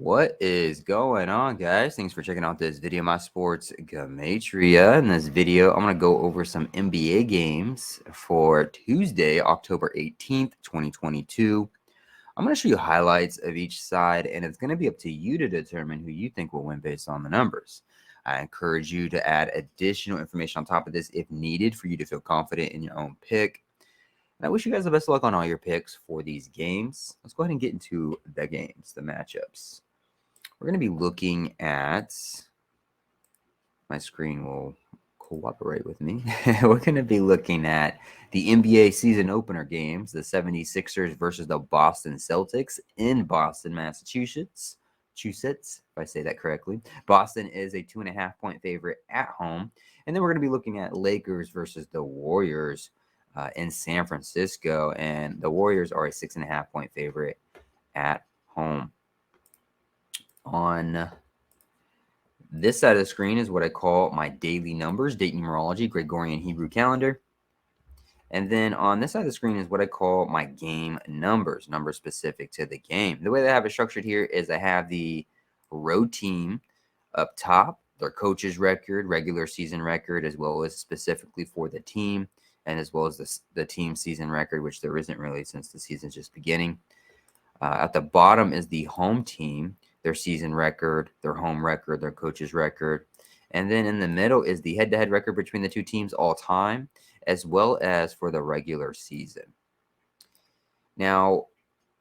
What is going on, guys? Thanks for checking out this video, my sports Gematria. In this video, I'm going to go over some NBA games for Tuesday, October 18th, 2022. I'm going to show you highlights of each side, and it's going to be up to you to determine who you think will win based on the numbers. I encourage you to add additional information on top of this if needed for you to feel confident in your own pick. And I wish you guys the best of luck on all your picks for these games. Let's go ahead and get into the games, the matchups. We're going to be looking at, my screen will cooperate with me. We're going to be looking at the NBA season opener games, the 76ers versus the Boston Celtics in Boston, Massachusetts. If I say that correctly. Boston is a 2.5-point favorite at home. And then we're going to be looking at Lakers versus the Warriors in San Francisco. And the Warriors are a 6.5-point favorite at home. On this side of the screen is what I call my daily numbers, date numerology, Gregorian Hebrew calendar. And then on this side of the screen is what I call my game numbers specific to the game. The way that I have it structured here is I have the road team up top, their coach's record, regular season record, as well as specifically for the team, and as well as the team season record, which there isn't really since the season's just beginning. At the bottom is the home team, their season record, their home record, their coach's record. And then in the middle is the head-to-head record between the two teams all time, as well as for the regular season. Now,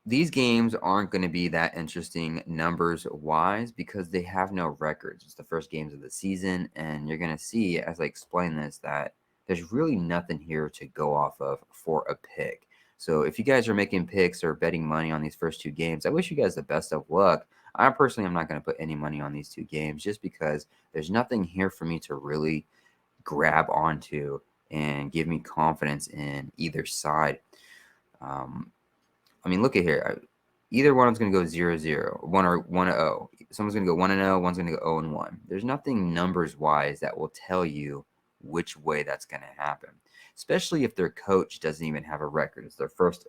these games aren't going to be that interesting numbers-wise because they have no records. It's the first games of the season, and you're going to see, as I explain this, that there's really nothing here to go off of for a pick. So if you guys are making picks or betting money on these first two games, I wish you guys the best of luck. I personally am not going to put any money on these two games just because there's nothing here for me to really grab onto and give me confidence in either side. I mean, look at here. Either one's going to go 0-0, 1-0. Someone's going to go 1-0, one's going to go 0-1. There's nothing numbers-wise that will tell you which way that's going to happen, especially if their coach doesn't even have a record. It's their first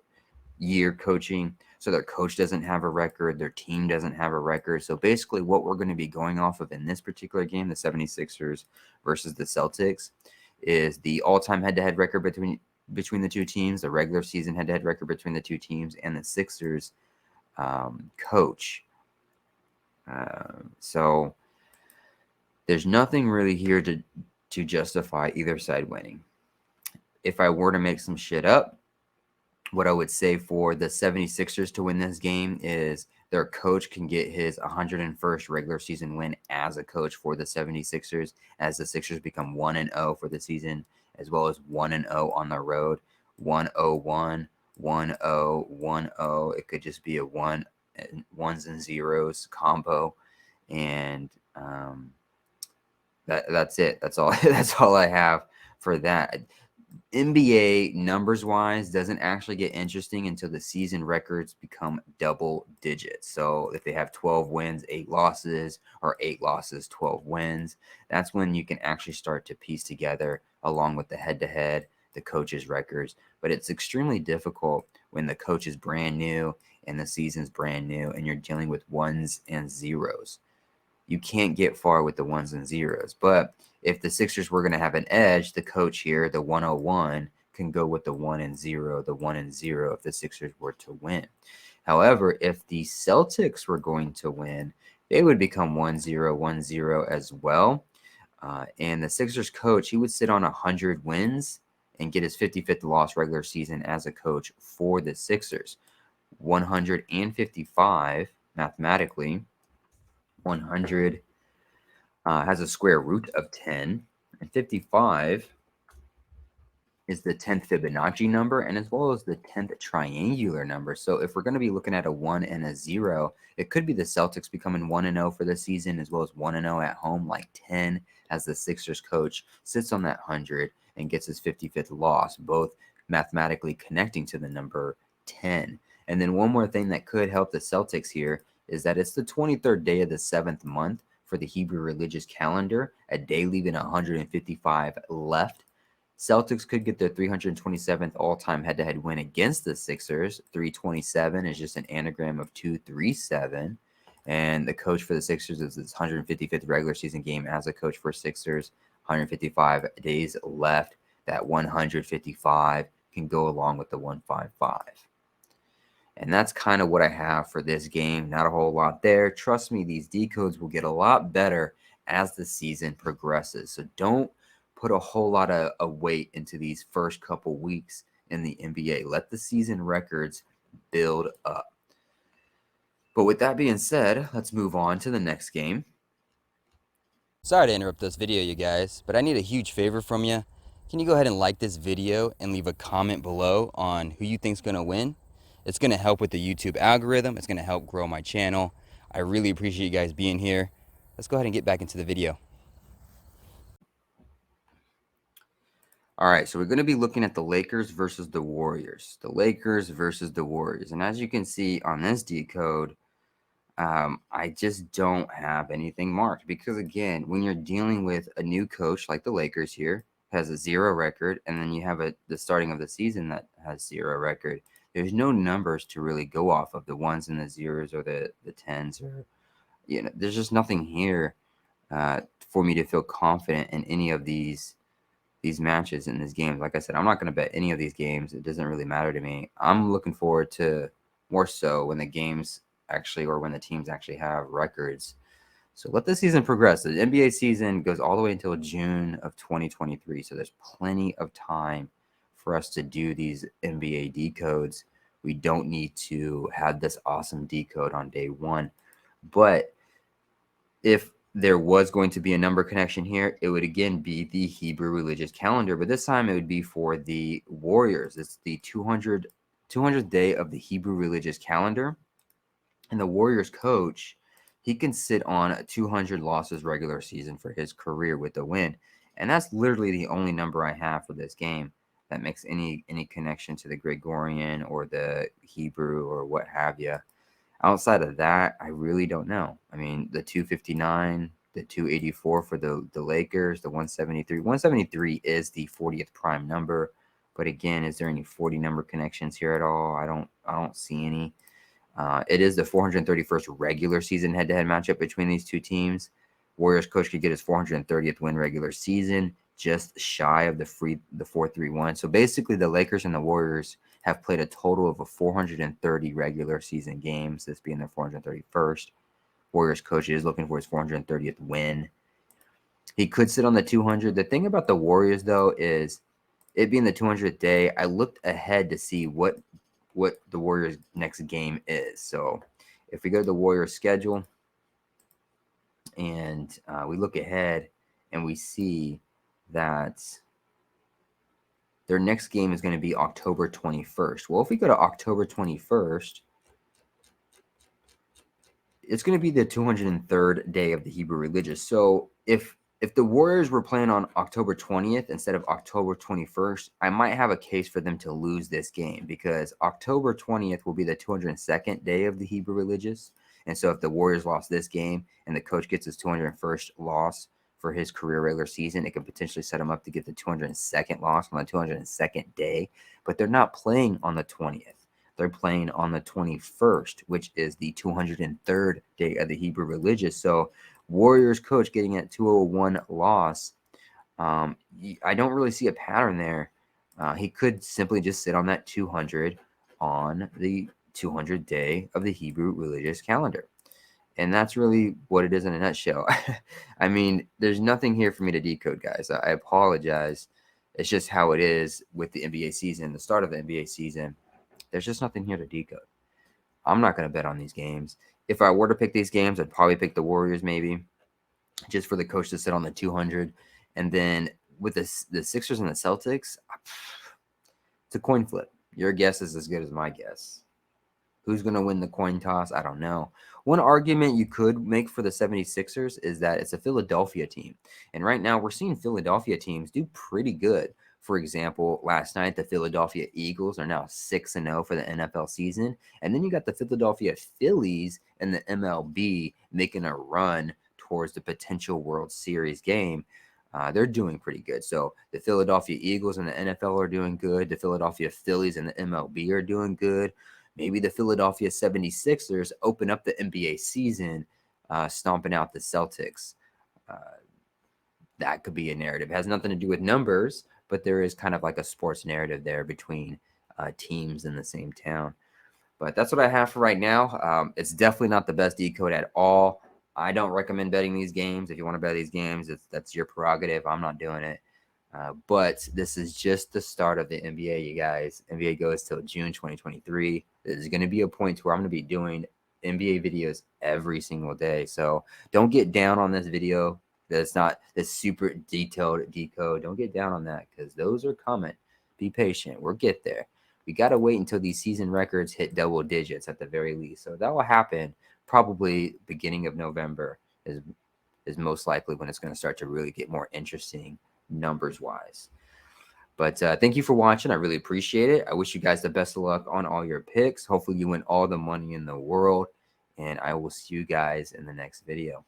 year coaching, so their coach doesn't have a record, their team doesn't have a record. So basically what we're going to be going off of in this particular game, the 76ers versus the Celtics, is the all-time head-to-head record between the two teams, the regular season head-to-head record between the two teams, and the Sixers coach. So there's nothing really here to justify either side winning. If I were to make some shit up, what I would say for the 76ers to win this game is their coach can get his 101st regular season win as a coach for the 76ers, as the Sixers become 1-0 for the season, as well as 1-0 on the road, 1-0-1, 1-0, 1-0. It could just be a ones and zeros combo, and that's it. That's all. That's all I have for that. NBA numbers-wise doesn't actually get interesting until the season records become double digits. So if they have 12 wins, 8 losses, or 8 losses, 12 wins, that's when you can actually start to piece together along with the head-to-head, the coaches' records. But it's extremely difficult when the coach is brand new and the season's brand new and you're dealing with ones and zeros. You can't get far with the ones and zeros. But if the Sixers were going to have an edge, the coach here, the 101, can go with the 1-0, the 1-0 if the Sixers were to win. However, if the Celtics were going to win, they would become 1-0, 1-0 as well. And the Sixers coach, he would sit on 100 wins and get his 55th loss regular season as a coach for the Sixers. 155 mathematically. 100 has a square root of 10, and 55 is the 10th Fibonacci number, and as well as the 10th triangular number. So if we're going to be looking at a 1 and a 0, it could be the Celtics becoming 1-0 for the season, as well as 1-0 at home, like 10, as the Sixers coach sits on that 100 and gets his 55th loss, both mathematically connecting to the number 10. And then one more thing that could help the Celtics here is that it's the 23rd day of the 7th month for the Hebrew religious calendar, a day leaving 155 left. Celtics could get their 327th all-time head-to-head win against the Sixers. 327 is just an anagram of 237. And the coach for the Sixers is his 155th regular season game as a coach for Sixers. 155 days left. That 155 can go along with the 155. And that's kind of what I have for this game. Not a whole lot there. Trust me, these decodes will get a lot better as the season progresses. So don't put a whole lot of weight into these first couple weeks in the NBA. Let the season records build up. But with that being said, let's move on to the next game. Sorry to interrupt this video, you guys, but I need a huge favor from you. Can you go ahead and like this video and leave a comment below on who you think's going to win? It's going to help with the YouTube algorithm. It's going to help grow my channel. I really appreciate you guys being here. Let's go ahead and get back into the video. All right, so we're going to be looking at the Lakers versus the Warriors. The Lakers versus the Warriors. And as you can see on this decode, I just don't have anything marked because, again, when you're dealing with a new coach like the Lakers here, has a 0 record, and then you have the starting of the season that has 0 record, there's no numbers to really go off of, the ones and the zeros or the tens, or there's just nothing here for me to feel confident in any of these matches in these games. Like I said, I'm not going to bet any of these games. It doesn't really matter to me. I'm looking forward to more so when the games actually, or when the teams actually have records. So let the season progress. The NBA season goes all the way until June of 2023. So there's plenty of time for us to do these NBA decodes. We don't need to have this awesome decode on day one. But if there was going to be a number connection here, it would again be the Hebrew religious calendar, but this time it would be for the Warriors. It's the 200th day of the Hebrew religious calendar. And the Warriors coach, he can sit on 200 losses regular season for his career with a win. And that's literally the only number I have for this game that makes any connection to the Gregorian or the Hebrew or what have you. Outside of that, I really don't know. I mean, the 259, the 284 for the Lakers, the 173. 173 is the 40th prime number, but again, is there any 40 number connections here at all? I don't see any. It is the 431st regular season head-to-head matchup between these two teams. Warriors coach could get his 430th win regular season, just shy of the 431. So basically, the Lakers and the Warriors have played a total of 430 regular season games, this being their 431st. Warriors coach is looking for his 430th win. He could sit on the 200. The thing about the Warriors, though, is it being the 200th day, I looked ahead to see what the Warriors' next game is. So if we go to the Warriors' schedule and we look ahead and we see that their next game is going to be October 21st. Well, if we go to October 21st, it's going to be the 203rd day of the Hebrew religious. So if the Warriors were playing on October 20th instead of October 21st, I might have a case for them to lose this game because October 20th will be the 202nd day of the Hebrew religious. And so if the Warriors lost this game and the coach gets his 201st loss for his career regular season, it could potentially set him up to get the 202nd loss on the 202nd day. But they're not playing on the 20th. They're playing on the 21st, which is the 203rd day of the Hebrew religious. So Warriors coach getting a 201 loss. I don't really see a pattern there. He could simply just sit on that 200 on the 200th day of the Hebrew religious calendar. And that's really what it is in a nutshell. I mean, there's nothing here for me to decode, guys. I apologize. It's just how it is with the NBA season, the start of the NBA season. There's just nothing here to decode. I'm not going to bet on these games. If I were to pick these games, I'd probably pick the Warriors maybe, just for the coach to sit on the 200. And then with the Sixers and the Celtics, it's a coin flip. Your guess is as good as my guess. Who's going to win the coin toss? I don't know. One argument you could make for the 76ers is that it's a Philadelphia team. And right now we're seeing Philadelphia teams do pretty good. For example, last night the Philadelphia Eagles are now 6-0 for the NFL season. And then you got the Philadelphia Phillies and the MLB making a run towards the potential World Series game. They're doing pretty good. So the Philadelphia Eagles and the NFL are doing good. The Philadelphia Phillies and the MLB are doing good. Maybe the Philadelphia 76ers open up the NBA season stomping out the Celtics. Uh, that could be a narrative. It has nothing to do with numbers, but there is kind of like a sports narrative there between teams in the same town. But that's what I have for right now. It's definitely not the best decode at all. I don't recommend betting these games. If you want to bet these games, that's your prerogative. I'm not doing it. But this is just the start of the NBA, you guys. NBA goes till June 2023. There's going to be a point to where I'm going to be doing NBA videos every single day. So don't get down on this video. That's not this super detailed decode. Don't get down on that because those are coming. Be patient. We'll get there. We got to wait until these season records hit double digits at the very least. So that will happen probably beginning of November is most likely when it's going to start to really get more interesting numbers wise. But thank you for watching. I really appreciate it. I wish you guys the best of luck on all your picks. Hopefully you win all the money in the world. And I will see you guys in the next video.